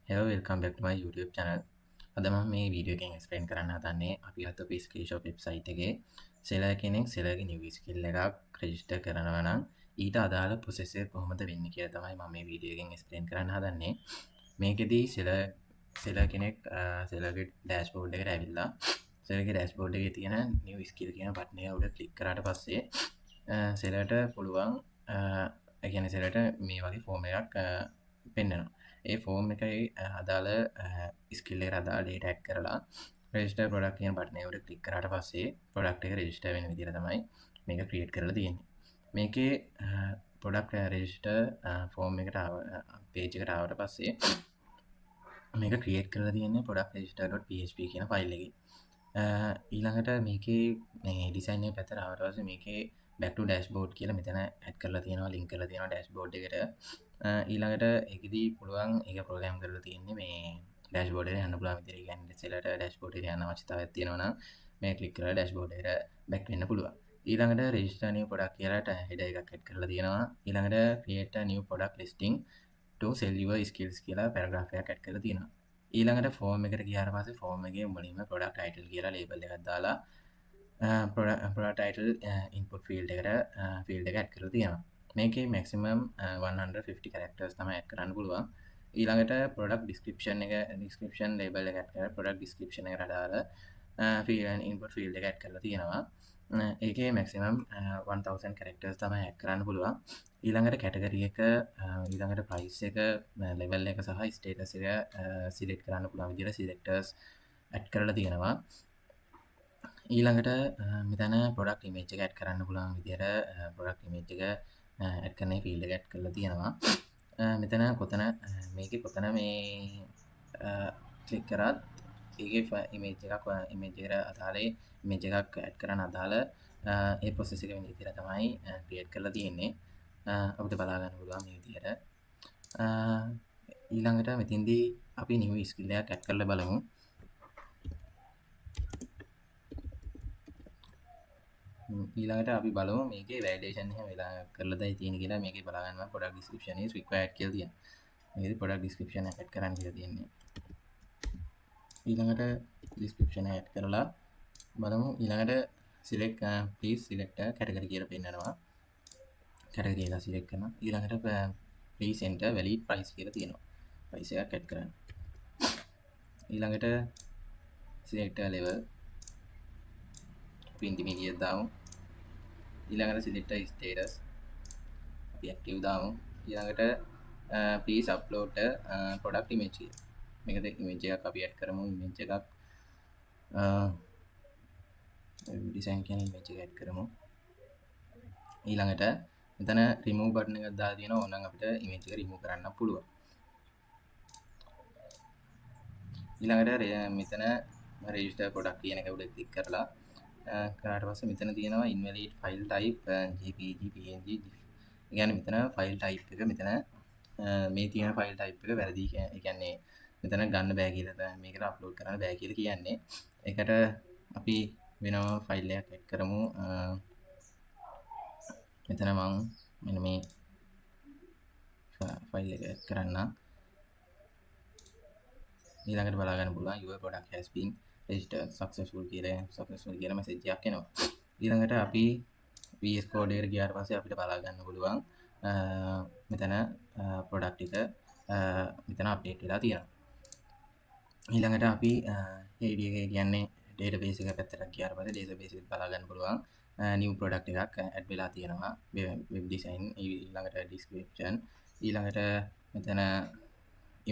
Hello, welcome back to my YouTube channel. අද මම මේ වීඩියෝ එකෙන් එක්ස්ප්ලেইন කරන්න හදන්නේ අපි අතප ස්ක්‍රීන්ෂොට් වෙබ්සයිට් එකේ සෙලර් කෙනෙක් සෙලර්ගේ නිව් ස්කිල් එකක් රෙජිස්ටර් කරනවා නම් ඊට අදාළ ප්‍රොසෙස් එක කොහොමද වෙන්නේ කියලා තමයි මම මේ වීඩියෝ එකෙන් එක්ස්ප්ලেইন කරන්න හදන්නේ. මේකෙදී සෙලර් කෙනෙක් සෙලර්ගේ ඩෑෂ්බෝඩ් එකට ඇවිල්ලා සෙලර්ගේ ඩෑෂ්බෝඩ් එකේ තියෙන නිව් ස්කිල් කියන බටන් එක උඩ ක්ලික් කරාට පස්සේ සෙලර්ට පුළුවන් ඒ කියන්නේ සෙලර්ට මේ වගේ ෆෝම් එකක් පෙන්වනවා. ඒ ෆෝම් එකයි අදාළ ස්කිල් එකට අදාළ data add කරලා register product කියන බටන් එක උඩ ක්ලික් කරාට පස්සේ product එක register වෙන විදිහට තමයි මේක create කරලා තියෙන්නේ. මේකේ product register form එකට page එකට ආවට පස්සේ මේක create කරලා තියෙන්නේ product register.php කියන ෆයිල් එකේ. ඊළඟට මේකේ මේ design එක පැත්තට ආවට පස්සේ මේකේ back to dashboard කියලා මෙතන add කරලා තියෙනවා link කරලා තියෙනවා dashboard එකට. ඊළඟට ඒකෙදී පුළුවන් ඒක ප්‍රෝග්‍රෑම් කරලා තියෙන්නේ මේ ඩෑෂ්බෝඩ් එකට යන්න පුළුවන් විදිහට. කියන්නේ සෙලර්ට ඩෑෂ්බෝඩ් එකට යන්න අවශ්‍යතාවයක් තියෙනවා නම් මේ ක්ලික් කරලා ඩෑෂ්බෝඩ් එකට බැක් වෙන්න පුළුවන්. ඊළඟට register new product කියලා header එකක් add කරලා තියෙනවා. ඊළඟට create a new product listing to sell your skills කියලා paragraph එකක් add කරලා තියෙනවා. ඊළඟට form එකට ගියාට පස්සේ form එකේ මුලින්ම product title කියලා label එකක් දාලා product title input field එකට field එක add කරලා තියෙනවා. මේකේ maximum 150 characters තමයි add කරන්න පුළුවන්. ඊළඟට product description label එක add කරලා product description එකට අදාළ input field එක add කරලා තියෙනවා. ඒකේ maximum 1000 characters තමයි add කරන්න පුළුවන්. ඊළඟට category එක ඊළඟට price එක level එක සහ status එක select කරන්න පුළුවන් විදිහට selectors add කරලා තියෙනවා. ඊළඟට මෙතන product image එක add කරන්න පුළුවන් විදිහට product image එක add කරන field එක add කරලා තියෙනවා. මෙතන මේකේ කොතන මේ ක්ලික් කරත් ඒකේ image එකට අදාළ image එකක් add කරන්න අදාළ ඒ process එක වෙන විදිහට තමයි create කරලා තියෙන්නේ. අපිට බලා ගන්න පුළුවන් මේ විදිහට. ඊළඟට මෙතෙන්දී අපි new skill එකක් add කරලා බලමු. ඊළඟට අපි බලමු මේකේ validation එහෙම වෙලා කරලාදයි තියෙන්නේ කියලා. මේකේ බලා ගන්නවා product description is required කියලා තියෙනවා. මේකේ product description add කරන්න කියලා තියෙන්නේ. ඊළඟට description add කරලා බලමු. ඊළඟට select please select a category කියලා පෙන්නනවා. category එක select කරනවා. ඊළඟට please enter valid price කියලා තියෙනවා. price එකක් add කරන්න. ඊළඟට select a level intermediate දාමු. ඊළඟට select a status අපි active දාමු. ඊළඟට please upload a product image කියලා. මේකද image එකක් අපි add කරමු. image එකක් design කියන image එක add කරමු. ඊළඟට මෙතන remove button එකක් දාලා තියෙනවා. ඕනනම් අපිට image එක remove කරන්න පුළුවන්. ඊළඟට මෙතන register product කියන එක උඩ ක්ලික් කරලා කරාට පස්සේ මෙතන තියෙනවා invalid file type jpeg png. ඒ කියන්නේ මෙතන file type එක මෙතන මේ තියෙන file type එක වැරදි. ඒ කියන්නේ මෙතන ගන්න බෑ කියලා මේකට අප්ලෝඩ් කරන්න බෑ කියලා කියන්නේ. ඒකට අපි වෙනම ෆයිල් එකක් ඇඩ් කරමු. මෙතන මම මෙන්න මේ ෆයිල් එක ඇඩ් කරන්න. ඊළඟට බලා ගන්න පුළුවන් your product has been registered successful කියලා message එකක් එනවා. ඊළඟට අපි VS Code එකට ගියාට පස්සේ අපිට බලා ගන්න පුළුවන් මෙතන product එක මෙතන update වෙලා තියෙනවා. ඊළඟට අපි කියන්නේ database එක පැත්තට ගියාට පස්සේ database එක බලා ගන්න පුළුවන් new product එකක් add වෙලා තියෙනවා. web design ඊළඟට description ඊළඟට මෙතන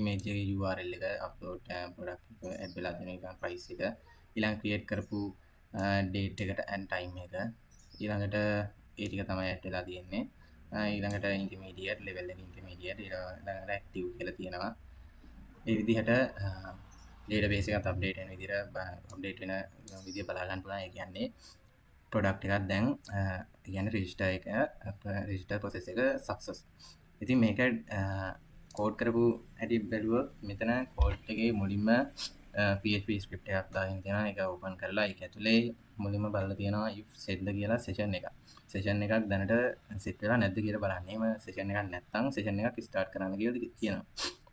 image එකේ URL එක upload product එක add වෙලා තියෙන එක price එක ඊළඟ create කරපු date එකට and time එක ඊළඟට ඒ ටික තමයි add වෙලා තියෙන්නේ. ඊළඟට intermediate level එක intermediate ඊළඟට active කියලා තියෙනවා. ඒ විදිහට database එකත් update වෙන විදිහ බලා ගන්න පුළුවන්. ඒ කියන්නේ product එකක් දැන් කියන්නේ register process එක success. ඉතින් මේක කෝඩ් කරපු හැටි බැලුවොත් මෙතන කෝඩ් එකේ මුලින්ම PHP script එකක් දාගෙන තියෙනවා. ඒක open කරලා ඒක ඇතුලේ මුලින්ම බලලා තියෙනවා if set කියලා session එකක්. session එකක් දැනට set වෙලා නැද්ද කියලා බලන්න. එහෙම session එකක් නැත්නම් session එකක් start කරන්න කියලා කියනවා.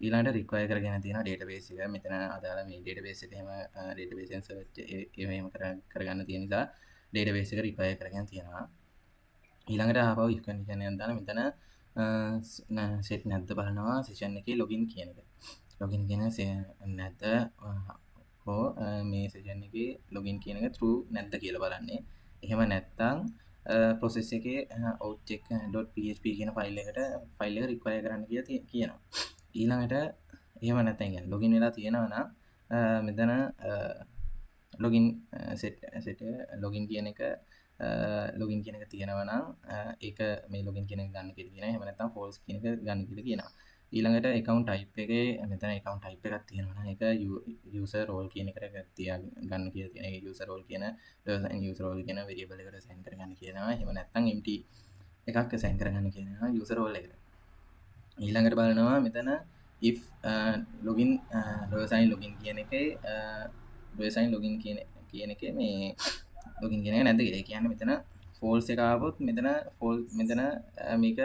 ඊළඟට රික්වයර් කරගෙන තියෙනවා ඩේටාබේස් එක. මෙතන අදාළ මේ ඩේටාබේස් එකේම ඩේටාබේස් එකෙන් සර්ච් එහෙම කරගන්න තියෙන නිසා ඩේටාබේස් එක රික්වයර් කරගෙන තියෙනවා. ඊළඟට ආපහු if condition එකක් දාලා මෙතන set නැද්ද බලනවා session එකේ login කියන එක. login කියන නැද්ද හෝ මේ session එකේ login කියන එක true නැද්ද කියලා බලන්නේ. එහෙම නැත්නම් process එකේ outcheck.php කියන file එක require කරන්න කියලා කියනවා. ඊළඟට එහෙම නැත්නම් කියන්නේ login වෙලා තියෙනවා නම් මෙතන login set login කියන එක login කියන එක තියෙනවා නම් ඒක මේ login කියන එක ගන්න කියලා කියනවා. එහෙම නැත්නම් false කියන එක ගන්න කියලා කියනවා. ඊළඟට account type එකේ මෙතන account type එකක් තියෙනවා නම් ඒක user role කියන එකට ගන්න කියලා තියෙනවා. ඒ user role කියන user role කියන variable එකට assign කරගන්න කියනවා. එහෙම නැත්නම් empty එකක් assign කරගන්න කියනවා user role එකට. ඊළඟට බලනවා මෙතන if login $login කියන එකේ $login කියන එකේ මේ login කියන එක නැද්ද කියලා. ඒ කියන්නේ මෙතන false එක ආවොත් මෙතන මේක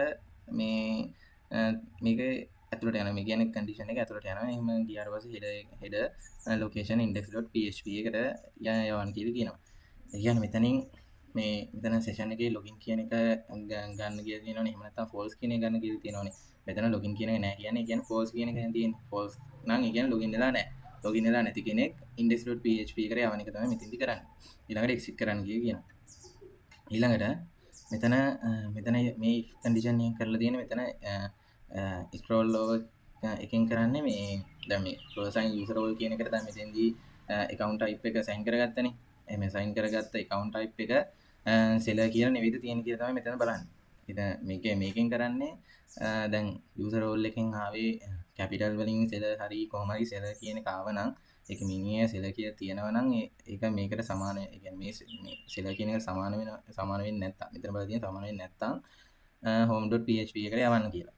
ඇතුළට යනවා. මේ කියන්නේ condition එක ඇතුළට යනවා. එහෙම ගියාට පස්සේ header location index.php එකට යවන්න කියලා කියනවා. ඒ කියන්නේ මෙතන session එකේ login කියන එක ගන්න කියලා තියෙනවනේ. එහෙම නැත්නම් false කියන එක ගන්න කියලා තියෙනවනේ. මෙතන login කියන එක නැහැ කියන්නේ. ඒ කියන්නේ false කියන එක තියෙන්නේ. false නම් ඒ කියන්නේ login වෙලා නැහැ. login වෙලා නැති කෙනෙක් index.php එකට යවන එක තමයි මෙතෙන්දි කරන්නේ. ඊළඟට exit කරන්න කියනවා. ඊළඟට මෙතන මේ if condition එක කරලා තියෙන්නේ මෙතන scroll over එකෙන් කරන්නේ මේ දැන් මේ assign user role කියන එකට තමයි මෙතෙන්දි account type එක assign කරගත්තනේ. එහෙම assign කරගත්ත account type එක seller කියලා නෙවෙයිද තියෙන්නේ කියලා තමයි මෙතන බලන්නේ. ඉතින් මේකෙන් කරන්නේ දැන් user role එකෙන් ආවේ capital වලින් seller හරි කොහොම හරි seller කියන එක ආවනම් ඒක මිනිය seller කියලා තියෙනවා නම් ඒක මේකට සමාන ඒ කියන්නේ මේ seller කියන එක සමාන වෙන්නේ නැත්තම් මෙතන බලලා තියෙන සමාන වෙන්නේ නැත්තම් home.php එකට යවන්න කියලා.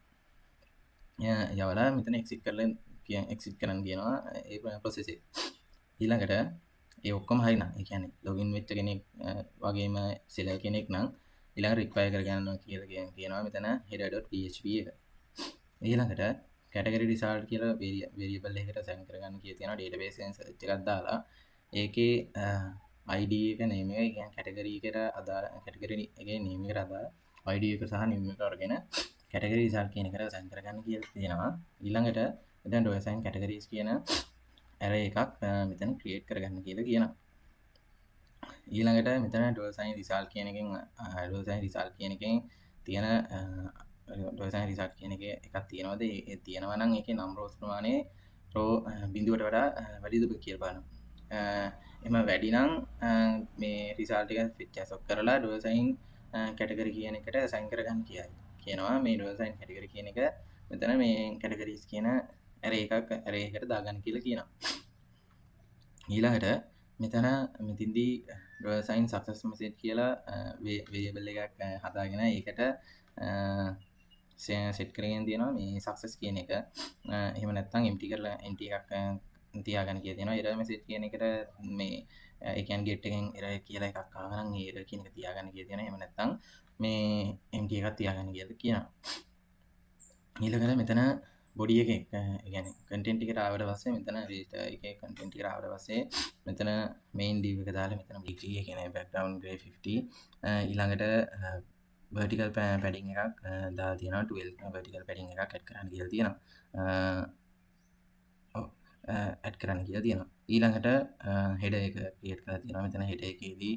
යවලා මෙතන exit කරන්න කියනවා ඒ process එක. ඊළඟට ඒ ඔක්කොම හරි නම් ඒ කියන්නේ login වෙච්ච කෙනෙක් වගේම seller කෙනෙක් නම් ඊළඟ require කරගන්නවා කියලා කියනවා මෙතන header.php එක. ඊළඟට category result කියලා variable එකකට assign කරගන්න කියලා තියෙනවා database එකෙන් search එකක් දාලා ඒකේ id එක name එක කියන්නේ category එකට අදාළ category එකේ name එකට අදාළ id එක සහ name එක අරගෙන category result කියන එකට assign කරගන්න කියලා තියෙනවා. ඊළඟට මෙතන assign categories කියන array එකක් මෙතන create කරගන්න කියලා කියනවා. ඊළඟට මෙතන assign result කියන එකෙන් තියෙන assign result කියන එකක් තියෙනවද? ඒ තියෙනවා නම් ඒකේ number rows ප්‍රමාණය row බිඳුවට වඩා වැඩිද කියලා බලනවා. එහෙම වැඩි නම් මේ result එක fetch as කරලා assign category කියන එකට assign කරගන්න කියනවා. මේ assign category කියන එක මෙතන මේ categories කියන array එකට දාගන්න කියලා කියනවා. ඊළඟට මෙතනදී assign success message කියලා variable එකක් හදාගෙන ඒකට set කරගෙන තියෙනවා මේ success කියන එක. එහෙම නැත්නම් empty එකක් තියාගන්න කියලා තියෙනවා. error message කියන එකට මේ ඒ කියන්නේ get එකෙන් error කියලා එකක් ආවා නම් ඒ error කියන එක තියාගන්න කියලා තියෙනවා. එහෙම නැත්නම් මේ empty එකක් තියාගන්න කියලා කියනවා. ඊළඟට මෙතන body එකේ يعني content එකට ආවට පස්සේ මෙතන register එකේ content එකට ආවට පස්සේ මෙතන main div එක දාලා මෙතන BG කියන background gray 50 ඊළඟට vertical padding එකක් දාලා තියෙනවා 12 vertical padding එකක් add කරන්න කියලා තියෙනවා. add කරන්න කියලා තියෙනවා. ඊළඟට header එක create කරලා තියෙනවා. මෙතන header එකේදී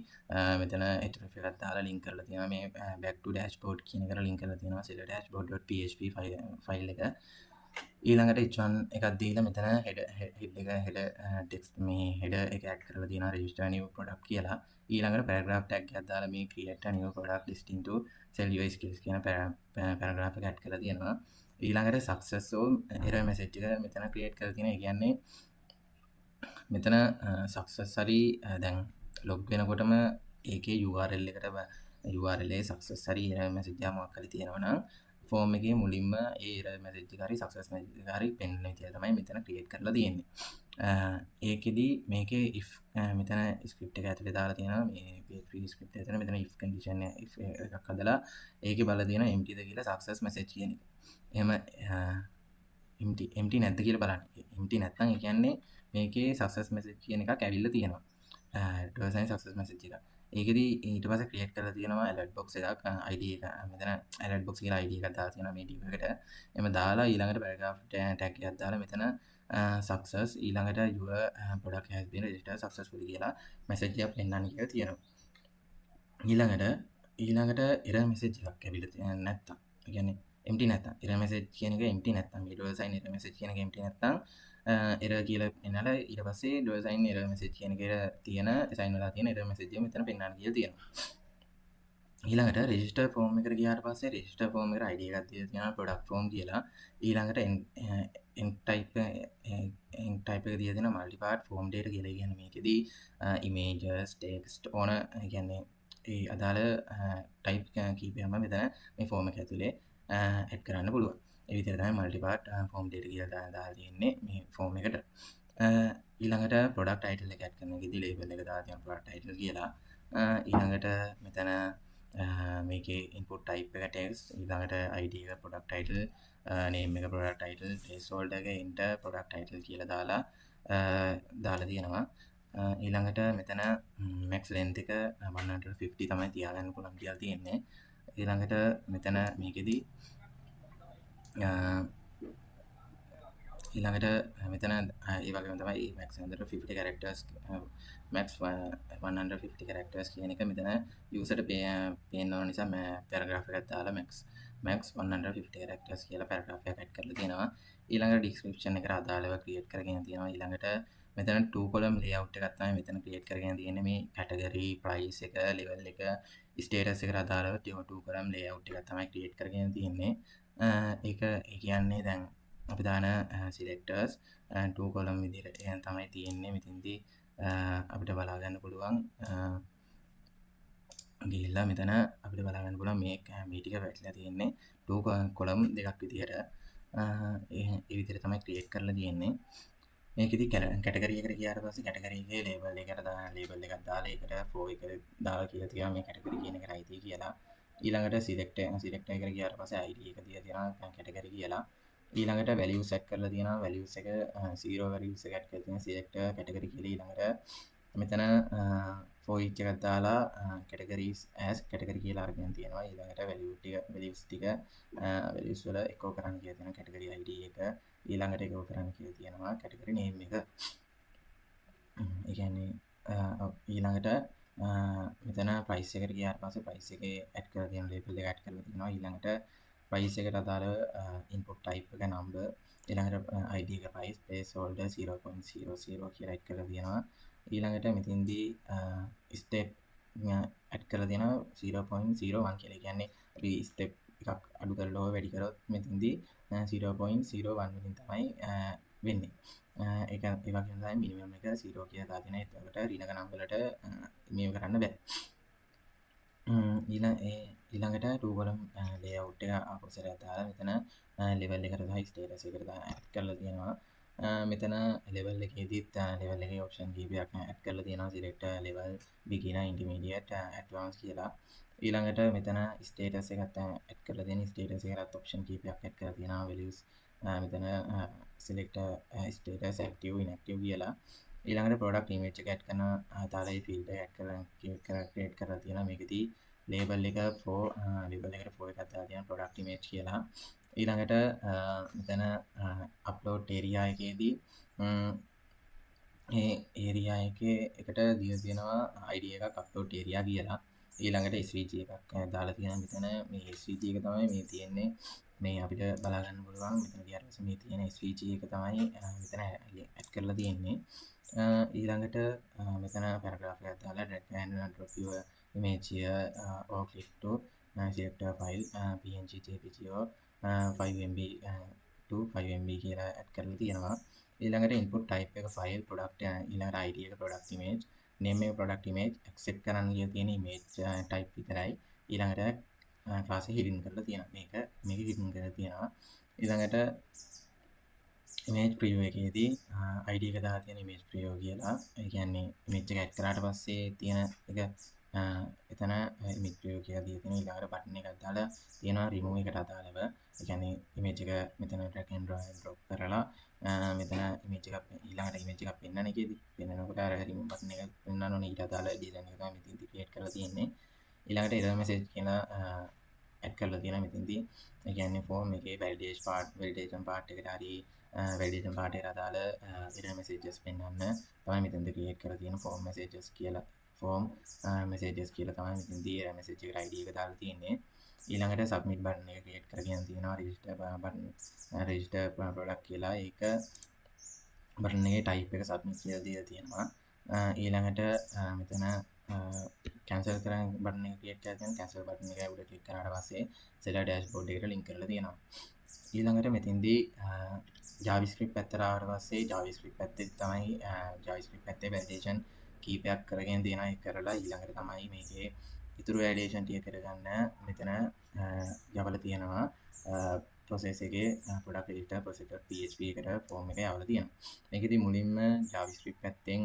මෙතන href එකක් දාලා link කරලා තියෙනවා. මේ back to dashboard කියන එකට link කරලා තියෙනවා. seller dashboard.php file එක. ඊළඟට h1 එකක් දීලා මෙතන header text මේ header එක add කරලා තියෙනවා register new product කියලා. ඊළඟට paragraph tag එකක් දාලා මේ create a new product listing to sell your skills කියන paragraph එක add කරලා තියෙනවා. ඊළඟට success or error message එක මෙතන create කරලා තියෙනවා. ඒ කියන්නේ මෙතන success හරි දැන් log වෙනකොටම ඒකේ URL එකට URL එකේ success හරි error message එකක් මොකක් හරි තියෙනවා නම් form එකේ මුලින්ම ඒ error message එක හරි success message එක හරි පෙන්වන විදිය තමයි මෙතන create කරලා තියෙන්නේ. ඒකෙදි මේකේ if මෙතන script එක ඇතුලේ දාලා තියෙනවා මේ PHP script එක ඇතුලේ මෙතන if condition if එකක් හදලා ඒකේ බලලා තියෙනවා empty ද කියලා success message කියන එක. එහෙම empty නැද්ද කියලා බලන්න. empty නැත්නම් ඒ කියන්නේ මේකේ success message කියන එකක් ඇවිල්ලා තියෙනවා. ඩොලර් සක්සස් මැසේජ් එක. ඒකෙදි ඊට පස්සේ ක්‍රියේට් කරලා තියෙනවා alert box එකක් ID එක. මෙතන alert box කියලා ID එකක් දාලා තියෙනවා මේ div එකට. එම දාලා ඊළඟට paragraph tag එකක් දාලා මෙතන success ඊළඟට your product has been registered successfully කියලා message එකක් පෙන්නන්න කියලා තියෙනවා. ඊළඟට error message එකක් ඇවිල්ලා නැත්තම්. ඒ කියන්නේ empty නැත්තම් error message කියන එක empty නැත්තම් මේ dollar sign error message කියන එක empty නැත්තම් error කියලා එන්නලා ඊට පස්සේ dollar sign error message කියන එකේ තියෙන assign වෙලා තියෙන error message එක මෙතන පෙන්නන්න කියලා තියෙනවා. ඊළඟට register form එකට ගියාට පස්සේ register form එකට ID එකක් දීලා තියෙනවා product form කියලා. ඊළඟට end type එක දීලා තියෙනවා multi-part form data කියලා. කියන්නේ මේකෙදි images text ඕන කියන්නේ ඒ අදාළ ටයිප් කීපයක්ම මෙතන මේ ෆෝම් එක ඇතුලේ ඇඩ් කරන්න පුළුවන්. ඒ විදිහට තමයි multi-part form data කියලා දාලා තියෙන්නේ මේ ෆෝම් එකට. ඊළඟට product title එක ඇඩ් කරන එකේදී label එක දාලා තියෙනවා product title කියලා. ඊළඟට මෙතන මේකේ input type එක text, ඊළඟට ID එක product title, name එක product title, threshold එක enter product title කියලා දාලා තියෙනවා. ඊළඟට මෙතන max length එක 150 තමයි තියාගන්න පුළුවන් කියලා තියෙන්නේ. ඊළඟට මෙතන මේකෙදි ඊළඟට මෙතන ඒ වගේම තමයි max 150 characters max 150 characters කියන එක මෙතන user ට පේන්න ඕන නිසා paragraph එකක් දාලා max 150 characters කියලා paragraph එකක් add කරලා තියෙනවා. ඊළඟට description එකට අදාළව create කරගෙන තියෙනවා. ඊළඟට මෙතන 2 column layout එකක් තමයි මෙතන create කරගෙන තියෙන්නේ. මේ category, price එක, level එක, status එකට අදාළව 2 column layout එකක් තමයි create කරගෙන තියෙන්නේ. ඒක කියන්නේ දැන් අපි දාන selectors 2 column විදිහට තමයි තියෙන්නේ. මෙතෙන්දී අපිට බලා ගන්න පුළුවන් ගිහිල්ලා මෙතන අපිට බලා ගන්න පුළුවන් මේ ටික වැටලා තියෙන්නේ 2 column දෙකක් විදිහට. ඒ විදිහට තමයි create කරලා තියෙන්නේ. මේකෙදි කැටගරි එකට ගියාට පස්සේ කැටගරි එකේ ලේබල් එකක් දාලා ඒකට for එක දාලා කියලා තියෙනවා මේ කැටගරි කියන එකට අයිති කියලා. ඊළඟට select එකට ගියාට පස්සේ ID එක දීලා තියෙනවා කැටගරි කියලා. ඊළඟට values set කරලා තියෙනවා. values එක 0 values එක add කරලා තියෙනවා select category කියලා. ඊළඟට මෙතන for each එකක් දාලා categories as category කියලා අරගෙන තියෙනවා. ඊළඟට values ටික values වල echo කරන්න කියලා තියෙනවා category ID එක. ඊළඟට echo කරන්න කියලා තියෙනවා category name එක. ඒ කියන්නේ ඊළඟට මෙතන price එකට ගියාට පස්සේ price එකේ add කරලා තියෙන label එක add කරලා තියෙනවා. ඊළඟට price එකට අදාළව input type එක number, ඊළඟට ID එක price, placeholder 0.00 කියලා add කරලා තියෙනවා. ඊළඟට මෙතෙන්දී step add කරලා තියෙනවා 0.01 කියලා. කියන්නේ අපි step එකක් අඩු කරලා හෝ වැඩි කරොත් මෙතෙන්දී 0.01 වලින් තමයි වෙන්නේ. ඒක ඒ වගේම තමයි minimum එක 0 කියලා දාලා තියෙනවා. ඒකට ඍණක නම් වලට මේව කරන්න බෑ. ඊළඟට 2 column layout එක අපසරය දාලා මෙතන level එකට සහ status එකට add කරලා තියෙනවා. මෙතන level එකේදීත් level එකේ option කීපයක් add කරලා තියෙනවා. select level, beginner, intermediate, advanced කියලා. ඊළඟට මෙතන status එකත් add කරලා තියෙන status එකකට option කීපයක් add කරලා තියෙනවා. values මෙතන select status active, inactive කියලා. ඊළඟට product image එක add කරන තාලේ field එක add කරලා create කරලා තියෙනවා. මේකෙදී label එක label එකට for එකක් දාලා තියෙනවා product image කියලා. ඊළඟට මෙතන upload area එකේදී ඒ area එකේ එකට දීලා තියෙනවා ID එකක් upload area කියලා. ඊළඟට SVG එකක් දාලා තියෙනවා. මෙතන මේ SVG එක තමයි මේ තියෙන්නේ. මේ අපිට බලා ගන්න පුළුවන් මෙතන ගියාට පස්සේ මේ තියෙන SVG එක තමයි මෙතන add කරලා තියෙන්නේ. ඊළඟට මෙතන paragraph එකක් දාලා drag and drop your image here or click to select a file png jpg or 5mb to 5mb කියලා add කරලා තියෙනවා. ඊළඟට input type එක file product ඊළඟට ID එක product image, name එක product image, accept කරන්න කියලා තියෙන image type විතරයි. ඊළඟට class එක hidden කරලා තියෙනවා. මේක hidden කරලා තියෙනවා. ඊළඟට image preview එකේදී ID එක දාලා තියෙන image preview කියලා. ඒ කියන්නේ image එක add කරාට පස්සේ තියෙන එක එතන image preview කියලා දීලා තියෙනවා. ඊළඟට button එකක් දාලා තියෙනවා remove එකට අදාළව. කියන්නේ ඉමේජ් එක මෙතන drag and drop කරලා මෙතන ඉමේජ් එකක් ඊළඟට ඉමේජ් එකක් පෙන්වන එකේදී පෙන්වනකොට අර remove button එක පෙන්වන්න ඕනේ ඊට අදාළ ඩිසයින් එක තමයි මෙතනදී ක්‍රියේට් කරලා තියෙන්නේ. ඊළඟට error message කියන ඇඩ් කරලා තියෙනවා මෙතනදී. ඒ කියන්නේ form එකේ validation part එකට හරි validation part එකට අදාළ error messages පෙන්වන්න තමයි මෙතනදී ක්‍රියේට් කරලා තියෙන form messages කියලා form messages කියලා තමයි මෙතනදී error message එකට ID එක දාලා තියෙන්නේ. ඊළඟට submit button එක ක්‍රියේට් කරගෙන තියෙනවා register product කියලා. ඒක බටන් එකේ type එක submit කියලා දීලා තියෙනවා. ඊළඟට මෙතන cancel කරන බටන් එක ක්ලික් කරලා තියෙනවා. cancel බටන් එක උඩ ක්ලික් කරාට පස්සේ Seller dashboard එකට link කරලා තියෙනවා. ඊළඟට මෙතෙන්දී JavaScript පැත්තට ආවට පස්සේ JavaScript පැත්තේ තමයි JavaScript පැත්තේ validation කීපයක් කරගෙන තියෙනවා. ඒක කරලා ඊළඟට තමයි මේකේ ඉතුරු validation ටික කරගන්න මෙතන යවලා තියෙනවා. process එකේ product register process.php එකට form එක යවලා තියෙනවා. මේකෙදි මුලින්ම JavaScript පැත්තෙන්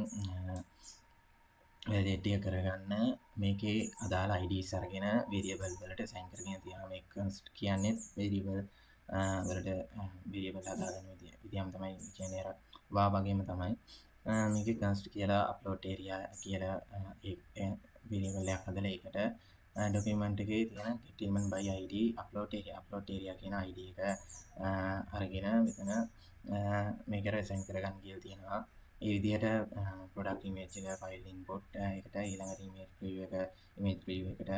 validate එක කරගන්න මේකේ අදාළ IDs අරගෙන variable වලට assign කරගෙන තියෙනවා. මේ const කියන්නේ variable වලට variable හදාගන්න විදියම තමයි කියන්නේ අර වා වගේම තමයි. මේකේ const කියලා upload area කියලා variable එකක් හදලා ඒකට document එකේ තියෙන document by id upload area කියන id එක අරගෙන මෙතන මේකට assign කරගන්න කියලා තියෙනවා. ඒ විදිහට product image එක file input එකට ඊළඟට image preview එකට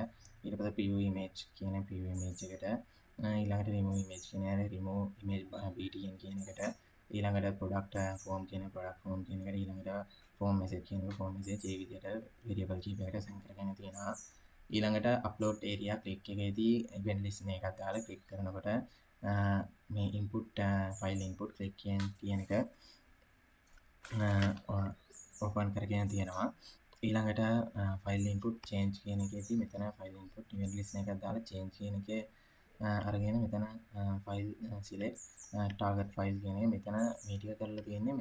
ඊට පස්සේ preview image කියන preview image එකට ඊළඟට remove image කියන remove image btn කියන එකට ඊළඟට product form කියන product form කියන එකට ඊළඟට form message කියන form message ඒ විදිහට variable කීපයකට assign කරගෙන තියෙනවා. ඊළඟට upload area click එකේදී event listener එකක් දාලා click කරනකොට මේ input file input click කියන එක open කරගෙන තියෙනවා. ඊළඟට file input change කියන එකේදී මෙතන file input event listener එකක් දාලා change කියන එකේ අරගෙන මෙතන file select target file කියන එක මෙතන මේ ටික කරලා තියෙන්නේ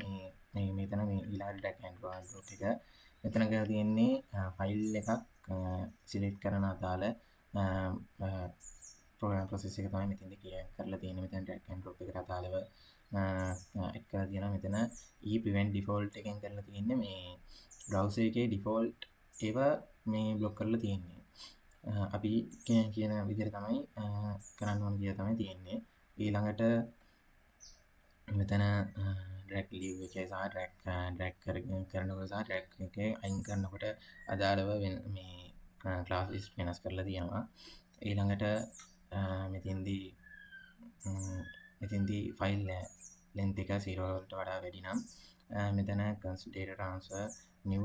මේ මෙතන මේ ඊළඟ drag and drop එක මෙතන කරලා තියෙන්නේ file එකක් select කරන අදාළ program process එක තමයි මෙතනදී ක්‍රියා කරලා තියෙන්නේ. මෙතන drag and drop එකට අදාළව add කරලා තියෙනවා. මෙතන prevent default එකෙන් කරලා තියෙන්නේ මේ browser එකේ default ඒවා මේ block කරලා තියෙන්නේ. අපි කියන විදිහට තමයි කරන්න ඕන කියලා තමයි තියෙන්නේ. ඊළඟට මෙතන drag leave එකේ සහ drag කරනකොට සහ drag එකේ අයින් කරනකොට අදාළව මේ class list වෙනස් කරලා තියෙනවා. ඊළඟට මෙතෙන්දී file length එක 0 වලට වඩා වැඩි නම් මෙතන const data transfer new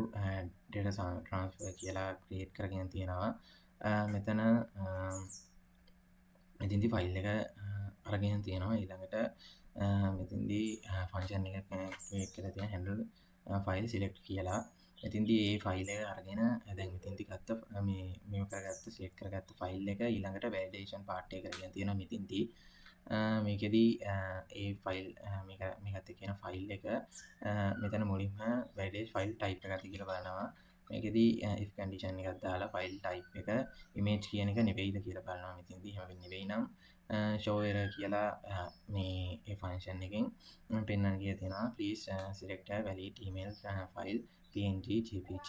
data transfer කියලා create කරගෙන තියෙනවා. මෙතෙන්දී file එක අරගෙන තියෙනවා. ඊළඟට මෙතෙන්දී function එක create කරලා තියෙන handle file select කියලා. මෙතෙන්දී ඒ file එක අරගෙන දැන් මෙතෙන්දී ගත්ත මේ කරගත්ත select කරගත්ත file එක ඊළඟට validation part එක කරගෙන තියෙනවා. මෙතෙන්දී මේකෙදී ඒ file මේකත් කියන file එක මෙතන මුලින්ම validate file type එකක් කියලා බලනවා. මේකෙදී if condition එකක් දාලා file type එක image කියන එක නෙවෙයිද කියලා බලනවා. මෙතෙන්දී හැම වෙලෙම නෙවෙයි නම් show error කියලා මේ function එකෙන් පෙන්වන්න කියලා තියෙනවා. please select a valid email file png jpg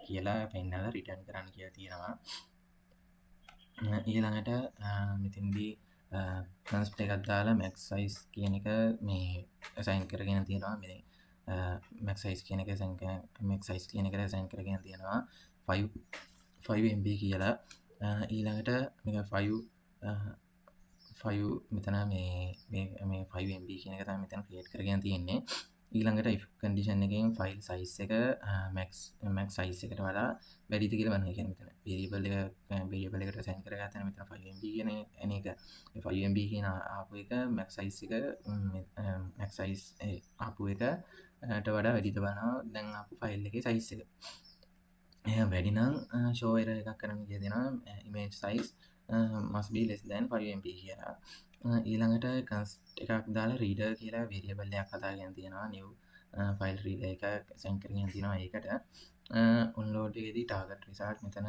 කියලා පෙන්නලා return කරන්න කියලා තියෙනවා. ඊළඟට මෙතෙන්දී const එකක් දාලා max size කියන එක මේ assign කරගෙන තියෙනවා. මේ max size කියන එක assign කරගෙන තියෙනවා 5 MB කියලා. ඊළඟට මේක 5 මෙතන මේ 5 MB කියන එක තමයි මෙතන create කරගෙන තියෙන්නේ. ඊළඟට if condition එකෙන් file size එක max size එකට වඩා වැඩිද කියලා බලන්න. කියන්නේ මෙතන variable එකට assign කරගත්තා නම් මෙතන 5 MB කියන එක 5 MB කියන ආපු එක max size ආපු එකට වඩා වැඩිද බලනවා. දැන් ආපු file එකේ size එක එහෙනම් වැඩි නම් show error එකක් කරන්න කියලා දෙනවා. image size must be less than 5 MB කියලා. ඊළඟට const එකක් දාලා reader කියලා variable එකක් හදාගෙන තියෙනවා. new file reader එක assign කරගෙන තියෙනවා. ඒකට download එකේදී target result මෙතන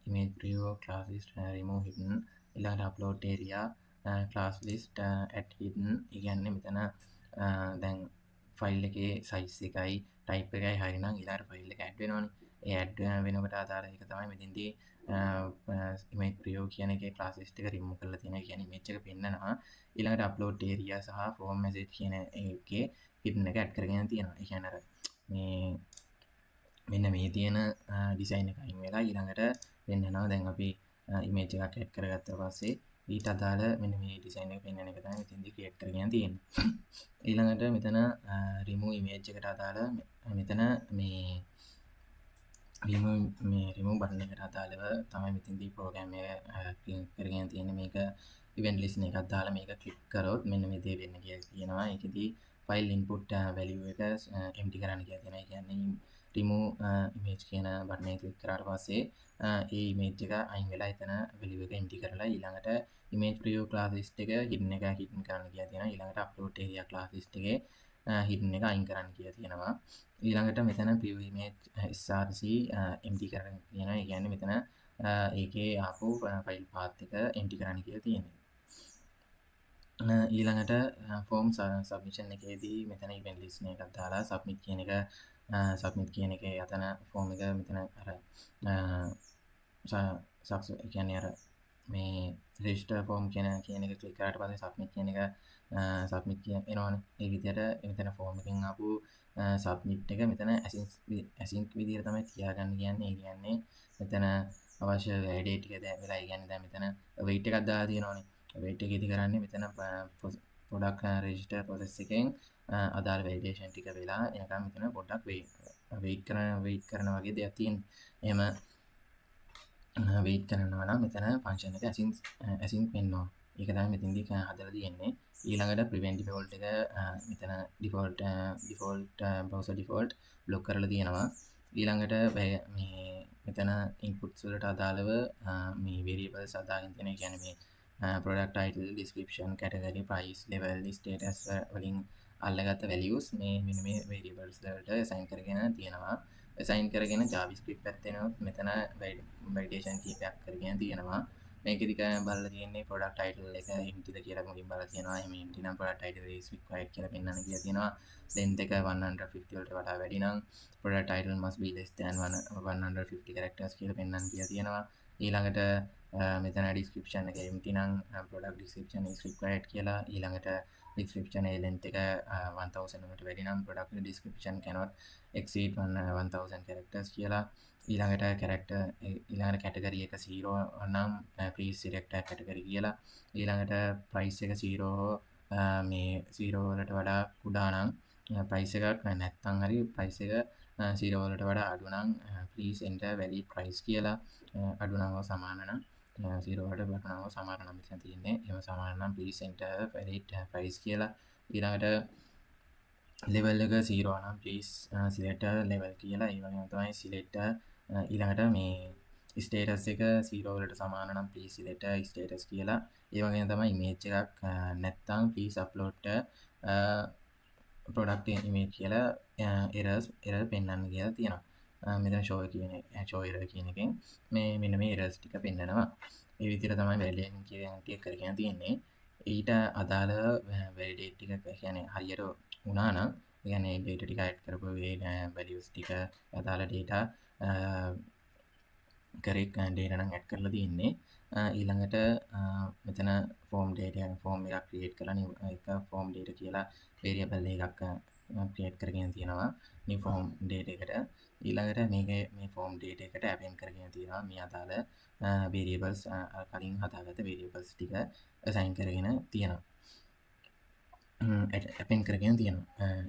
image preview class list remove hidden ඊළඟට upload area class list at hidden. ඒ කියන්නේ මෙතන දැන් ෆයිල් එකේ size එකයි type එකයි හරිනම් ඊළඟට ෆයිල් එක add වෙනවනේ. ඒ add වෙනකොට අදාළ එක තමයි මෙතනදී image preview කියන එකේ class list එක remove කරලා තියෙනවා. ඒ කියන්නේ image එක පෙන්නනවා. ඊළඟට upload area සහ form message කියන එකේ hidden එක add කරගෙන තියෙනවා. ඒ කියන්නේ අර මේ මෙන්න මේ තියෙන ඩිසයින් එක අයින් වෙලා ඊළඟට පෙන්නනවා. දැන් අපි image එකක් add කරගත්තා පස්සේ ඊට අදාළ මෙන්න මේ ඩිසයින් එක පෙන්වන එක තමයි මෙතෙන්දී ක්‍රියේට් කරගෙන තියෙන්නේ. ඊළඟට මෙතන remove image එකට අදාළ මෙතන මේ remove button එකට අදාළව තමයි මෙතෙන්දී program එක කරගෙන තියෙන්නේ. මේක event list එකක් දාලා මේක click කරොත් මෙන්න මේ දේ වෙන්න කියලා කියනවා. ඒකෙදී file input value එක empty කරන්න කියලා තියෙනවා. ඒ කියන්නේ remove image කියන බටන් එක ක්ලික් කරාට පස්සේ ඒ image එක අයින් වෙලා එතන value එක empty කරලා ඊළඟට image preview class list එක hidden කරන්න කියලා තියෙනවා. ඊළඟට upload area class list එකේ hidden එක අයින් කරන්න කියලා තියෙනවා. ඊළඟට මෙතන preview image src empty කරන්න කියනවා. ඒ කියන්නේ මෙතන ඒකේ ආපු file path එක empty කරන්න කියලා තියෙනවා. ඊළඟට form submission එකේදී මෙතන event list එකක් දාලා submit කියන එක submit කියන එකේ යතන form එක මෙතන අර කියන්නේ අර මේ register form කියන එක ක්ලික් කරාට පස්සේ submit කියන එක submit කියන එනවනේ. ඒ විදිහට මෙතන form එකෙන් ආපු submit එක මෙතන async විදිහට තමයි තියාගන්න කියන්නේ. ඒ කියන්නේ මෙතන අවශ්‍ය validate ටික වෙලා ඒ කියන්නේ දැන් මෙතන wait එකක් දාලා තියෙනවනේ. wait එකේදී කරන්නේ මෙතන product register process එකෙන් අදාළ validation ටික වෙලා එනකම් මෙතන පොඩ්ඩක් wait කරන වගේ දෙයක් තියෙනවා. එහෙම wait කරනවා නම් මෙතන function එක async වෙනවා. ඒක තමයි මෙතනදී හදලා තියෙන්නේ. ඊළඟට prevent default එක මෙතන default browser default block කරලා තියෙනවා. ඊළඟට මේ මෙතන inputs වලට අදාළව මේ variables අදාගෙන තියෙන. ඒ කියන්නේ මේ product title, description, category, price, level, status වලින් අල්ලගත්ත values මෙන්න මේ variables වලට assign කරගෙන තියෙනවා. assign කරගෙන JavaScript පැත්තෙන් මෙතන validation කීපයක් කරගෙන තියෙනවා. මේකෙදි බලලා තියෙන්නේ product title එක emptyද කියලා මුලින් බලලා තියෙනවා. එහෙම empty නම් product title is required කියලා පෙන්නන්න කියලා තියෙනවා. length එක 150 වලට වඩා වැඩි නම් product title must be less than 150 characters කියලා පෙන්නන්න කියලා තියෙනවා. ඊළඟට මෙතන description එක empty නම් product description is required කියලා. ඊළඟට description ඒ length එක 1000 වලට වැඩි නම් product description cannot exceed 1000 characters කියලා. ඊළඟට category එක 0 නම් please select a category කියලා. ඊළඟට price එක 0 මේ 0 වලට වඩා කුඩා නම් price එකක් නැත්නම් හරි price එක 0 වලට වඩා අඩු නම් please enter valid price කියලා. අඩු නම් සමාන නම් 0 වලට වඩා නම් සමාන නම් මෙතන තියෙන්නේ. එහෙම සමාන නම් please enter valid price කියලා. ඊළඟට level එක 0 නම් please select level කියලා. ඒ වගේම තමයි select ඊළඟට මේ status එක 0 වලට සමාන නම් please select status කියලා. ඒ වගේම තමයි image එකක් නැත්නම් please upload product image කියලා error පෙන්වන්න කියලා තියෙනවා. මෙතන show error කියන එකෙන් මෙන්න මේ errors ටික පෙන්නනවා. ඒ විදිහට තමයි validation ටික කරගෙන තියෙන්නේ. ඊට අදාළ validate ටික කියන්නේ හරියට වුණා නම් කියන්නේ data ටික add කරපු values ටික අදාළ data correct data නම් add කරලා තියෙන්නේ. ඊළඟට මෙතන form එකක් create කරලා එක form data කියලා variable එකක් create කරගෙන තියෙනවා new form data එකට. ඊළඟට මේ form data එකට append කරගෙන තියෙනවා මේ අදාළ variables කලින් හදාගත්ත variables ටික assign කරගෙන තියෙනවා. append කරගෙන තියෙනවා.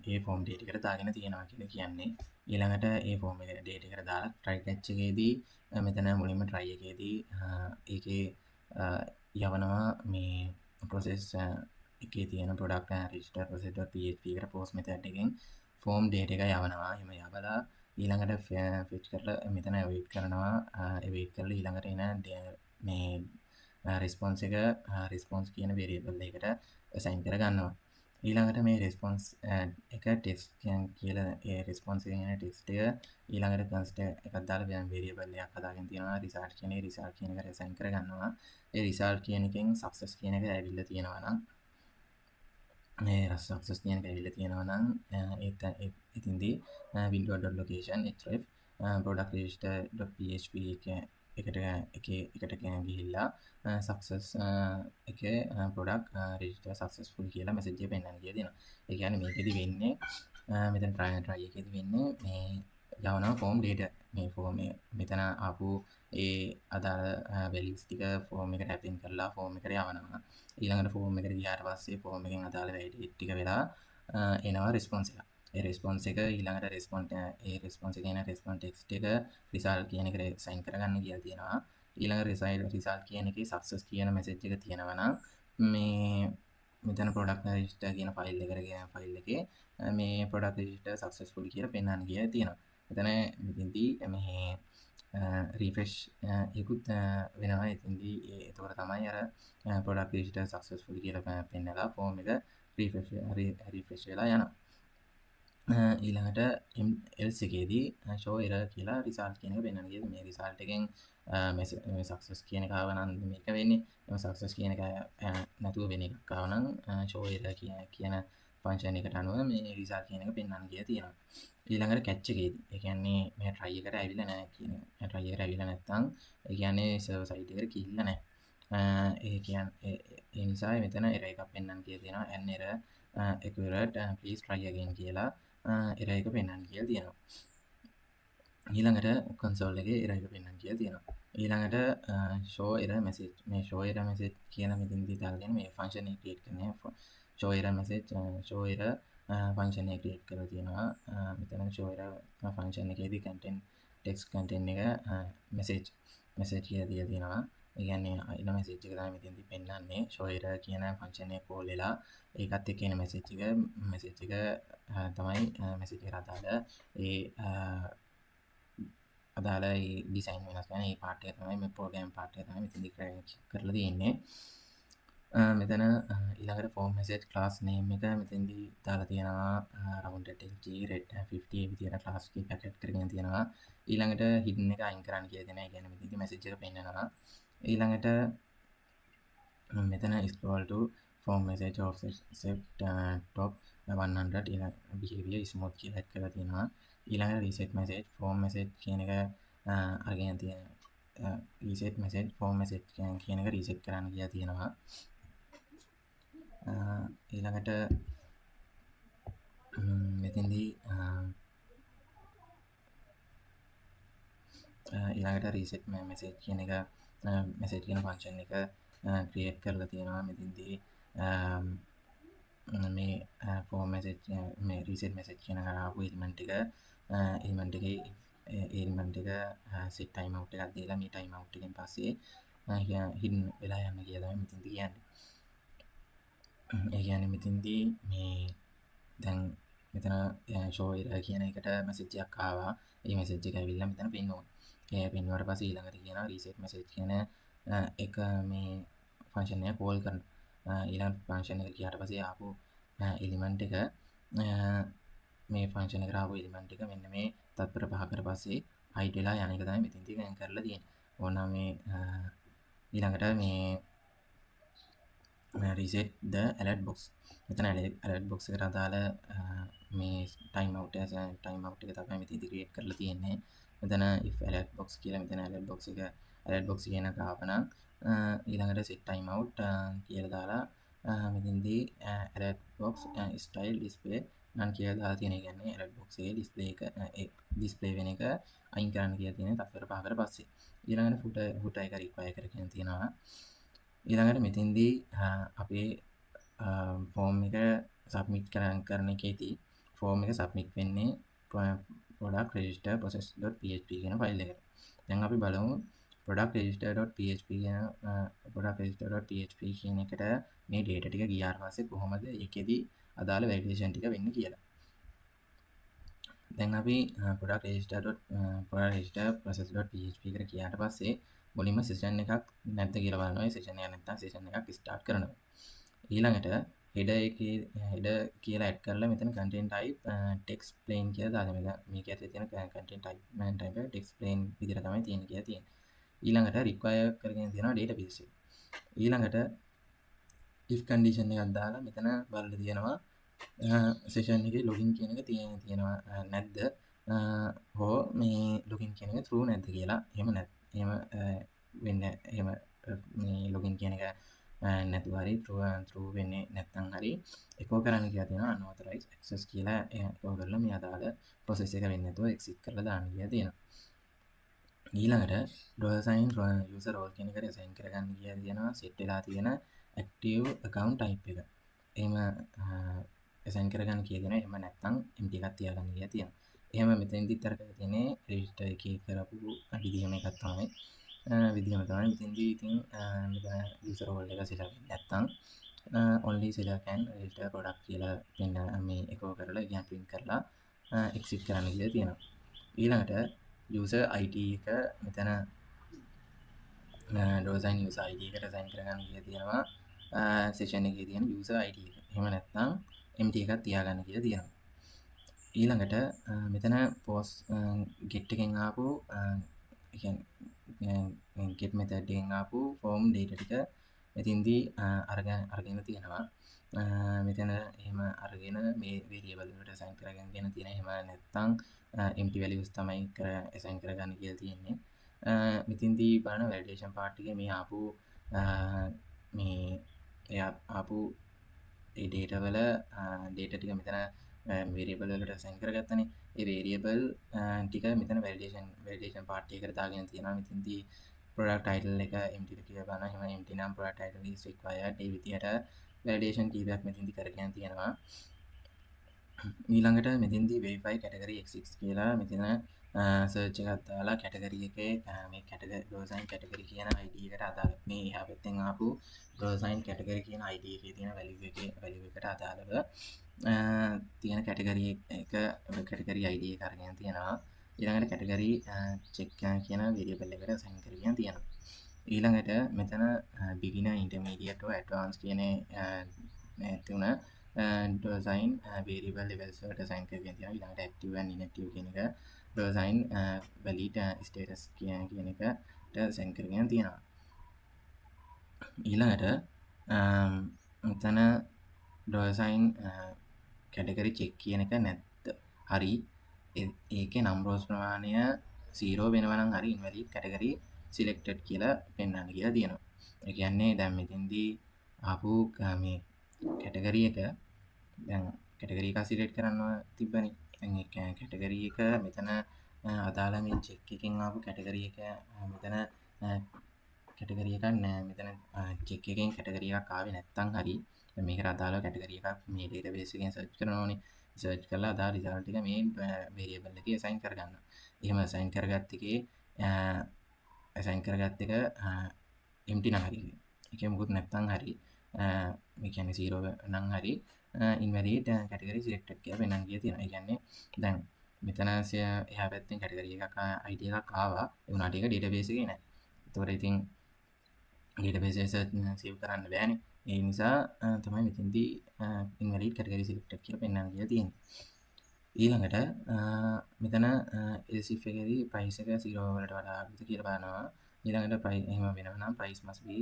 ඒ form data එකට දාගෙන තියෙනවා කියලා කියන්නේ. ඊළඟට ඒ form එක data එකට දාලා try catch එකේදී මෙතන මුලින්ම try එකේදී ඒකේ යවනවා මේ process එකේ තියෙන product register process.php එකට post method එකෙන් form data එක යවනවා. එහෙම යවලා ඊළඟට fetch කරලා මෙතන wait කරනවා. wait කරලා ඊළඟට එන මේ response එක response කියන variable එකට assign කර ගන්නවා. ඊළඟට මේ රෙස්පොන්ස් එක ටෙක්ස්ට් කියලා රෙස්පොන්ස් එක කියන ටෙක්ස්ට් එක ඊළඟට කන්ස්ට් එකක් දාලා වේරියබල් එකක් හදාගෙන තියෙනවා රිසල්ට් කියන එක රෙසයින් කරගන්නවා. ඒ රිසල්ට් කියන එකෙන් සක්සස් කියන එක ඇවිල්ලා තියෙනවා නම් මේ සක්සස් කියන එක ඇවිල්ලා තියෙනවා නම් ඉතින්දී window.location href product register.php එකට ගිහිල්ලා සක්සස් එක product register successful කියලා message එක පෙන්නන්න කියලා දෙනවා. ඒ කියන්නේ මේකෙදි වෙන්නේ මෙතන try එකේදී වෙන්නේ මේ යවනවා form data මේ form එක මෙතන ආපු ඒ අදාළ values ටික form එකට append කරලා form එකට යවනවා. ඊළඟට form එකට ගියාට පස්සේ form එකෙන් අදාළ value ටික වෙලා එනවා response එක. ඒ response එක ඊළඟට response එක කියන response text එක result කියන එකට assign කරගන්න කියලා තියෙනවා. ඊළඟ result කියන එකේ success කියන message එක තියෙනවා නම් මේ මෙතන product register කියන file එකේ මේ product register successful කියලා පෙන්වන්න කියලා තියෙනවා. මෙතන මෙතෙන්දී මේ refresh එකකුත් වෙනවා. එතෙන්දී ඒතකොට තමයි අර product register successful කියලා පෙන්නලා form එක refresh වෙලා යනවා. ඊළඟට else එකේදී show error කියලා result කියන එක පෙන්වන්න කියලා මේ result එකෙන් මේ success කියන එක ආව නම් මේක වෙන්නේ මේ success කියන එක නැතුව වෙන එකක් ආව නම් show error කියන ෆන්ක්ෂන් එකට අනුව මේ result කියන එක පෙන්වන්න කියලා තියෙනවා. ඊළඟට catch එකේදී ඒ කියන්නේ මේ try එකට ඇවිල්ලා නැහැ කියන එක. try එකට ඇවිල්ලා නැත්නම් ඒ කියන්නේ server site එකට ගිහිල්ලා නැහැ. ඒ කියන්නේ ඒ නිසා මෙතන error එකක් පෙන්වන්න කියලා තියෙනවා. an error accurate please try again කියලා error එක පෙන්වන්න කියලා තියෙනවා. ඊළඟට console එකේ error එක පෙන්වන්න කියලා තියෙනවා. ඊළඟට show error message මේ show error message කියන මෙතනදී දාගෙන මේ function එක create කරන්නේ show error message show error function එක create කරලා තියෙනවා. මෙතන show error function එකේදී content text content එක message කියලා දීලා තියෙනවා. ඒ කියන්නේ ඊළඟ message එක තමයි මෙතනදී පෙන්වන්නේ show error කියන function එක call වෙලා ඒකත් එක්ක එන message එක තමයි message එකට අදාළ ඒ design වෙනස් කරන ඒ part එක තමයි මේ program part එක තමයි මෙතනදී කරලා තියෙන්නේ. මෙතන ඊළඟට form message class name එක මෙතෙන්දී දාලා තියෙනවා rounded lg red 50 ඒ විදිහට class එකක් add කරගෙන තියෙනවා. ඊළඟට hidden එක අයින් කරන්න කියලා දෙනවා. ඒ කියන්නේ මෙතෙන්දී message එක පෙන්නනවා. ඊළඟට මෙතන scroll to form message offset top 100 ඊළඟ behavior smooth කියලා add කරලා තියෙනවා. ඊළඟට reset message form message කියන එක අරගෙන තියෙන reset message form message කියන එක reset කරන්න කියලා තියෙනවා. ඊළඟට මෙතෙන්දී ඊළඟට reset message කියන එක message කියන function එක create කරලා තියෙනවා. මෙතෙන්දී මේ form message මේ reset message කියන ආපු element එක set time out එකක් දීලා මේ time out එකෙන් පස්සේ hidden වෙලා යන්න කියලා තමයි මෙතෙන්දී කියන්නේ. ඒ කියන්නේ මෙතෙන්දී මේ දැන් මෙතන show error කියන එකට message එකක් ආවා. ඒ message එක ඇවිල්ලා මෙතන පෙන්වනවා. ඒ පෙන්වුවාට පස්සේ ඊළඟට කියනවා reset message කියන එක මේ function එක call කරනවා. ඊළඟ function එක ගියාට පස්සේ ආපු element එක මේ function එකට ආපු element එක මෙන්න මේ තත්පර 5කට පස්සේ hide වෙලා යන එක තමයි මෙතෙන්දී කරලා තියෙන්නේ. ඕනනම් මේ ඊළඟට මේ reset the alert box මෙතන alert box එකට අදාළ මේ time out එක තමයි මෙතනදී create කරලා තියෙන්නේ. මෙතන if alert box කියලා මෙතන alert box කියන එක ආවනම් ඊළඟට set time out කියලා දාලා මෙතනදී alert box style display නම් කියලා දාලා තියෙන. කියන්නේ alert box එකේ display වෙන එක අයින් කරන්න කියලා තියෙන තත්පර 5කට පස්සේ. ඊළඟට footer එක require කරගෙන තියෙනවා. ඊළඟට මෙතෙන්දී අපේ form එක submit කරන එකේදී form එක submit වෙන්නේ product register process.php කියන file එකට. දැන් අපි බලමු product register.php කියන එකට මේ data ටික ගියාට පස්සේ කොහොමද ඒකෙදී අදාළ validation ටික වෙන්නේ කියලා. දැන් අපි product register process.php එකට ගියාට පස්සේ මුලින්ම session එකක් නැද්ද කියලා බලනවා. ඒ session එක නැත්නම් session එකක් start කරනවා. ඊළඟට හෙඩ කියලා ඇඩ් කරලා මෙතන content type text plain කියලා දාලා මේක ඇතුලේ තියෙන content type text plain විදිහට තමයි තියෙන්නේ කියලා තියෙන්නේ. ඊළඟට require කරගෙන තියෙනවා database එක. ඊළඟට if condition එකක් දාලා මෙතන බලලා තියෙනවා session එකේ login කියන එක තියෙනවා නැද්ද හෝ මේ login කියන එක true නැද්ද කියලා. එහෙම වෙන්නේ එහෙම මේ login කියන එක නැතුව හරි true වෙන්නේ නැත්නම් හරි echo කරන්න කියලා තියෙනවා unauthorized access කියලා echo කරලා මේ අදාළ process එක වෙන්නේ නැතුව exit කරලා දාන්න කියලා තියෙනවා. ඊළඟට dollar sign user role කියන එකට assign කරගන්න කියලා තියෙනවා set වෙලා තියෙන active account type එක. එහෙම assign කරගන්න කියලා තියෙනවා. එහෙම නැත්නම් empty එකක් තියාගන්න කියලා තියෙනවා. එහෙම මෙතෙන්දිත් අර තියෙන්නේ register එකේ කරපු විදිහම එකක් තමයි. විදිහම තමයි මෙතෙන්දී ඉතින් මෙතන user role එක select නැත්නම් only seller can register product කියලා වෙන මේ echo කරලා කියන print කරලා exit කරන්න කියලා තියෙනවා. ඊළඟට user ID එක මෙතන dollar user ID එකට assign කරගන්න කියලා තියෙනවා. session එකේ තියෙන user ID එක. එහෙම නැත්නම් empty එකක් තියාගන්න කියලා තියෙනවා. ඊළඟට මෙතන post get එකෙන් ආපු get method එකෙන් ආපු form data ටික මෙතින්දී අරගෙන තියෙනවා. මෙතන එහෙම අරගෙන මේ variable වලට assign කරගෙන තියෙන එහෙම නැත්නම් empty values තමයි assign කරගන්න කියලා තියෙන්නේ. මෙතින්දී බලන validation part එකේ මේ ආපු ඒ data වල data ටික මෙතන variable වලට assign කරගත්තනේ. ඒ variable ටික මෙතන validation part එකට දාගෙන තියෙනවා. මෙතනදී product title එක empty කියලා බලනවා. එහෙම empty නම් product title is required. ඒ විදිහට validation කීපයක් මෙතනදී කරගෙන තියෙනවා. ඊළඟට මෙතනදී verify category x6 කියලා මෙතන search එකක් දාලා category එකේ මේ dollar category කියන ID එකට අදාළ මේ එහා පැත්තෙන් ආපු dollar category කියන ID එකේ තියෙන value එකට අදාළව තියෙන category ID එක අරගෙන තියෙනවා. ඊළඟට category check කියන variable එකට assign කරගෙන තියෙනවා. ඊළඟට මෙතන beginner intermediate or advanced කියන තුන dollar variable levels වලට assign කරගෙන තියෙනවා. ඊළඟට active and inactive කියන එක dollar valid status කියන එකට assign කරගෙන තියෙනවා. ඊළඟට මෙතන dollar category check කියන එක නැත්ද හරි ඒකේ numbers ප්‍රමාණය 0 වෙනවා නම් හරි invalid category selected කියලා පෙන්වන්න කියලා තියෙනවා. ඒ කියන්නේ දැන් මෙතෙන්දී ආපු මේ category එක දැන් category එක select කරන්න තිබ්බනේ. දැන් ඒ category එක මෙතන අදාළ මේ check එකෙන් ආපු category එක මෙතන category එකක් නෑ. මෙතන check එකෙන් category එකක් ආවේ නැත්නම් හරි මේකට අදාළ category එකක් මේ database එකෙන් search කරනවා ඕනේ. search කරලා අදාළ result ටික මේ variable එකේ assign කරගන්නවා. එහෙම assign කරගත්ත එක empty නම් හරි. ඒකේ මොකුත් නැත්නම් හරි මේ කියන්නේ 0 නම් හරි invalid category selected කියලා වෙනන් ගිය තියෙනවා. ඒ කියන්නේ දැන් මෙතන එහා පැත්තෙන් category එකක් ID එකක් ආවා. ඒ උනාට ඒක database එකේ නැහැ. ඒතකොට ඉතින් database එක save කරන්න බෑනේ. ඒ නිසා තමයි මෙතෙන්දී invalid category selected කියලා පෙන්වන්න කියලා තියෙන්නේ. ඊළඟට මෙතන else if එකේදී price එක 0 වලට වඩා අඩුද කියලා බලනවා. ඊළඟට price එහෙම වෙනවා නම් price must be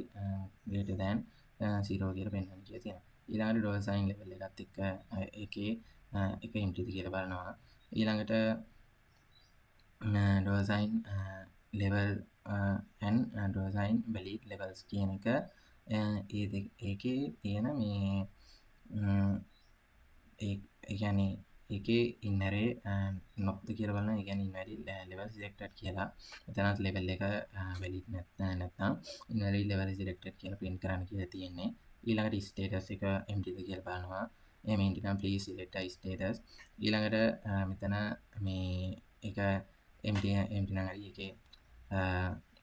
greater than 0 කියලා පෙන්වන්න කියලා තියෙනවා. ඊළඟට dollar sign level එකත් එක්ක ඒකේ එක emptyද කියලා බලනවා. ඊළඟට dollar sign level and dollar sign valid levels කියන එක ඒකේ තියෙන මේ ඒ කියන්නේ ඒකේ ඉන්නරේ නොක්ද කියලා බලනවා. ඒ කියන්නේ invalid level selected කියලා. එතනත් level එක valid නැත්නම් invalid level selected කියලා print කරන්න කියලා තියෙන්නේ. ඊළඟට status එක emptyද කියලා බලනවා. එහෙම empty නම් please select status. ඊළඟට මෙතන මේ එක empty නම් හරි ඒකේ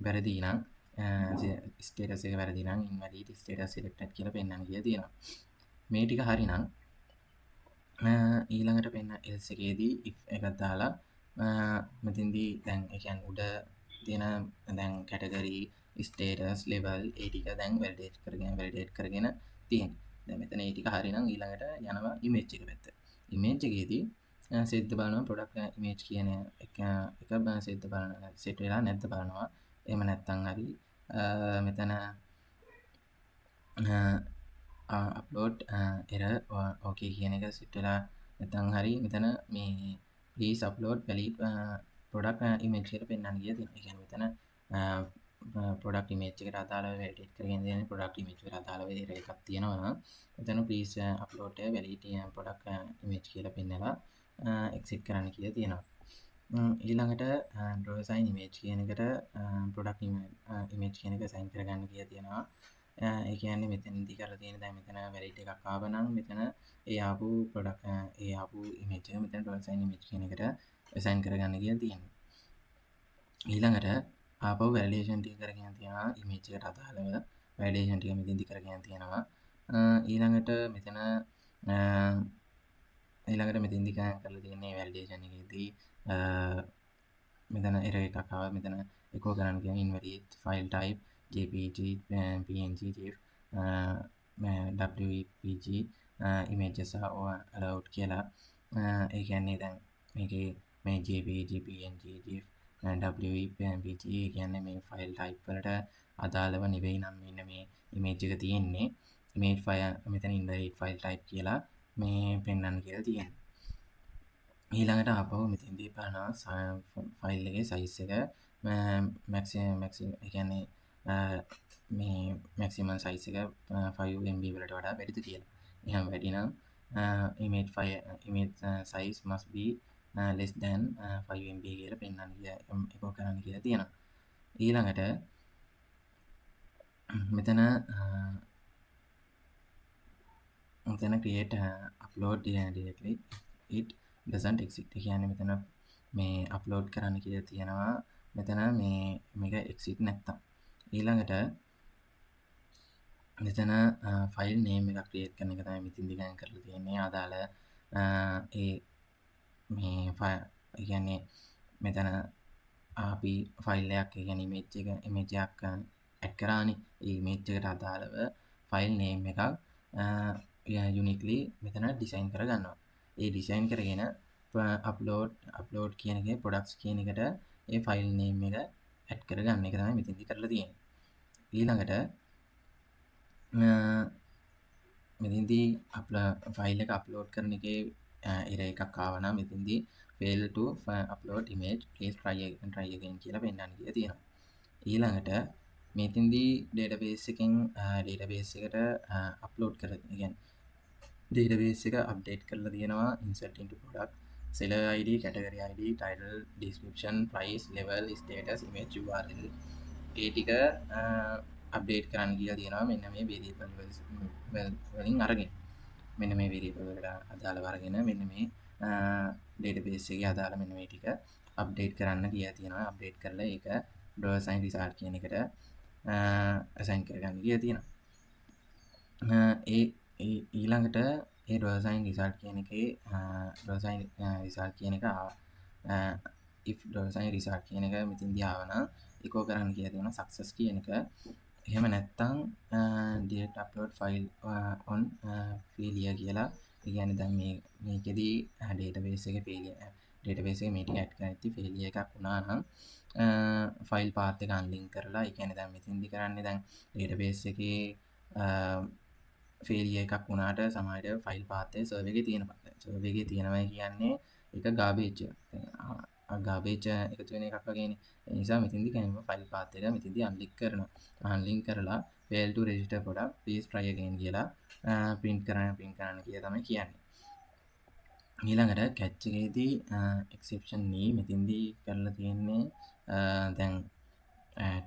වැරදි නම් status එක වැරදි නම් invalid status selected කියලා පෙන්වන්න කියලා තියෙනවා. මේ ටික හරි නම් ඊළඟට පෙන්න else එකේදී if එකක් දාලා මෙතෙන්දී දැන් ඒ කියන්නේ උඩ තියෙන දැන් category status level ඒ ටික දැන් validate කරගෙන තියෙනවා. දැන් මෙතන ඒ ටික හරිනම් ඊළඟට යනවා ඉමේජ් එක පැත්ත. ඉමේජ් එකේදී සෙට් බලනවා ප්‍රොඩක්ට් ඉමේජ් කියන එක සෙට් බලනවා සෙට් වෙලා නැද්ද බලනවා. එහෙම නැත්නම් හරි මෙතන අප්ලෝඩ් එරර් ඕකේ කියන එක සෙට් වෙලා නැත්නම් හරි මෙතන මේ please upload valid product image කියලා පෙන්වන්න කියලා තියෙනවා. ඒ කියන්නේ මෙතන ප්‍රොඩක්ට් ඉමේජ් එකට අදාළව වැලිඩේට් කරගෙන දෙන ප්‍රොඩක්ට් ඉමේජ් එකට අදාළව එරර් එකක් තියෙනවා නම් මෙතන please upload valid product image කියලා පෙන්නලා එක්සිට් කරන්න කියලා තියෙනවා. ඊළඟට draw assign image කියන එකට product image කියන එක assign කරගන්න කියලා තියෙනවා. ඒ කියන්නේ මෙතනදී කරලා තියෙන දැන් මෙතන valid එකක් ආව නම් මෙතන ඒ ආපු product ඒ ආපු image එක මෙතන draw assign image කියන එකට assign කරගන්න කියලා තියෙනවා. ඊළඟට ආපහු validation ටික කරගෙන තියෙනවා image එකට අදාළව validation ටික මෙතනදී කරගෙන තියෙනවා. ඊළඟට මෙතනදී කරලා තියෙන්නේ validation එකේදී මෙතන error එකක් ආවා. මෙතන echo කරන්න කියන invalid file type jpg png gif wepg images are allowed කියලා. ඒ කියන්නේ දැන් මේකේ මේ jpg png gif wepg කියන්නේ මේ file type වලට අදාළව නෙවෙයි නම් මෙන්න මේ image එක තියෙන්නේ. image file මෙතන invalid file type කියලා මේ පෙන්වන්න කියලා තියෙනවා. ඊළඟට ආපහු මෙතෙන්දී බලනවා ෆයිල් එකේ සයිස් එක මැක්සිමම් ඒ කියන්නේ මේ මැක්සිමම් සයිස් එක 5 MB වලට වඩා වැඩිද කියලා. එහෙනම් වැඩි නම් image size must be less than 5 MB කියලා පෙන්වන්න කියලා ඒක කරන්න කියලා තියෙනවා. ඊළඟට මෙතන create upload directly it doesn't exist. ඒ කියන්නේ මෙතන මේ අප්ලෝඩ් කරන්න කියලා තියෙනවා. මෙතන මේක exit නැත්තම්. ඊළඟට මෙතන ෆයිල් name එකක් create කරන එක තමයි මෙතනදී ගන්න කරලා තියෙන්නේ. අදාළ ඒ කියන්නේ මෙතන අපි ෆයිල් එකක් ඒ කියන්නේ image එකක් add කරානේ. ඒ image එකට අදාළව ෆයිල් name එකක් uniquely මෙතන design කරගන්නවා. ඒ design කරගෙන upload කියන එකේ products කියන එකට ඒ file name එක add කරගන්න එක තමයි මෙතනදී කරලා තියෙන්නේ. ඊළඟට මෙතනදී file එක upload කරන එකේ error එකක් ආවා නම් මෙතනදී fail to upload image please try again කියලා පෙන්නන්න කියලා තියෙනවා. ඊළඟට මෙතනදී database එකෙන් database එකට upload කරලා කියන්නේ database එක update කරලා තියෙනවා insert into product seller id category id title description price level status image url ඒ ටික update කරන්න කියලා තියෙනවා. මෙන්න මේ variable වලින් අරගෙන මෙන්න මේ variable වලට අදාළව අරගෙන මෙන්න මේ database එකේ අදාළ මෙන්න මේ ටික update කරන්න කියලා තියෙනවා. update කරලා ඒක draw assign result කියන එකට assign කරගන්න කියලා තියෙනවා. ඊළඟට ඒ draw assign result කියන එකේ draw assign result කියන එක if draw assign result කියන එක මෙතෙන්දී ආවනම් echo කරන්න කියලා තියෙනවා success කියන එක. එහෙම නැත්නම් delete upload file on failure කියලා. ඒ කියන්නේ දැන් මේකෙදී database එකේ මේ ටික add කරද්දී failure එකක් වුණා නම් file path එක unlink කරලා ඒ කියන්නේ දැන් මෙතෙන්දී කරන්නේ දැන් database එකේ failure එකක් වුණාට සමහරවිට file path එක server එකේ තියෙනවා. server එකේ තියෙනවා කියන්නේ ඒක garbage එකතු වෙන එකක් වගේනේ. ඒ නිසා මෙතෙන්දී කියන්නේ file path එක මෙතෙන්දී unlink කරනවා. unlink කරලා fail to register product please try again කියලා print කරන්න කියලා තමයි කියන්නේ. ඊළඟට catch එකේදී exception knee මෙතෙන්දී කරලා තියෙන්නේ දැන්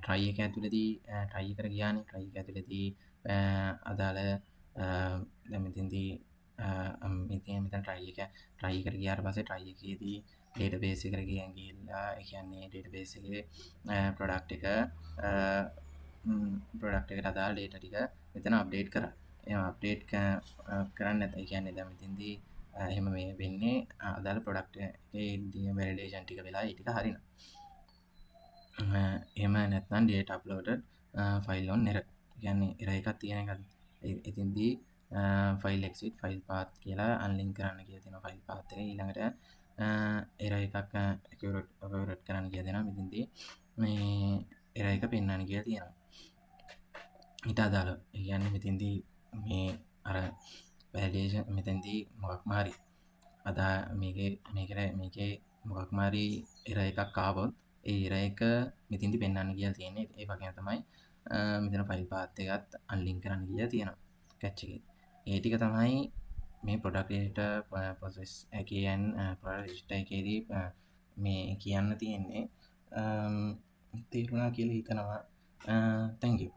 try එක ඇතුළතදී try එකට ගියානේ. try එක ඇතුළතදී අදාළ දැන් මෙතෙන්දී මෙතන try එකට ගියාට පස්සේ try එකේදී database එකට ගිහිල්ලා ඒ කියන්නේ database එකේ product එකට අදාළ data ටික මෙතන update කරා. එහෙම update කරන්නේ නැත්නම් ඒ කියන්නේ දැන් මෙතෙන්දී එහෙම මේ වෙන්නේ අදාළ product එකේ validation ටික වෙලා ඒ ටික හරිනවා. එහෙම නැත්නම් data uploaded file on error. කියන්නේ error එකක් තියෙන එකක්. එතෙන්දී ෆයිල් එක්සිට් ෆයිල් පාත් කියලා අන්ලින්ක් කරන්න කියලා තියෙනවා ෆයිල් පාත් එක. ඊළඟට එරර් එකක් ඔවර්රයිට් කරන්න කියලා දෙනවා. මෙතනදී මේ එරර් එක පෙන්වන්න කියලා තියෙනවා. ඊට අදාළව ඒ කියන්නේ මෙතනදී මේ අර වැලිඩේෂන් මෙතනදී මොකක්ම හරි මේකේ මොකක්ම හරි එරර් එකක් ආවොත් ඒ එරර් එක මෙතනදී පෙන්වන්න කියලා තියෙන්නේ. ඒ වගේම තමයි මෙතන ෆයිල් පාත් එකත් අන්ලින්ක් කරන්න කියලා තියෙනවා කැච් එකේ. ඒ ටික තමයි මේ ප්‍රොඩක්ට් රෙජිස්ටර් ප්‍රොසෙස් එකේ ප්‍රොඩක්ට් රෙජිස්ටර් එකේදී මේ කියන්න තියෙන්නේ. තේරුණා කියලා හිතනවා. thank you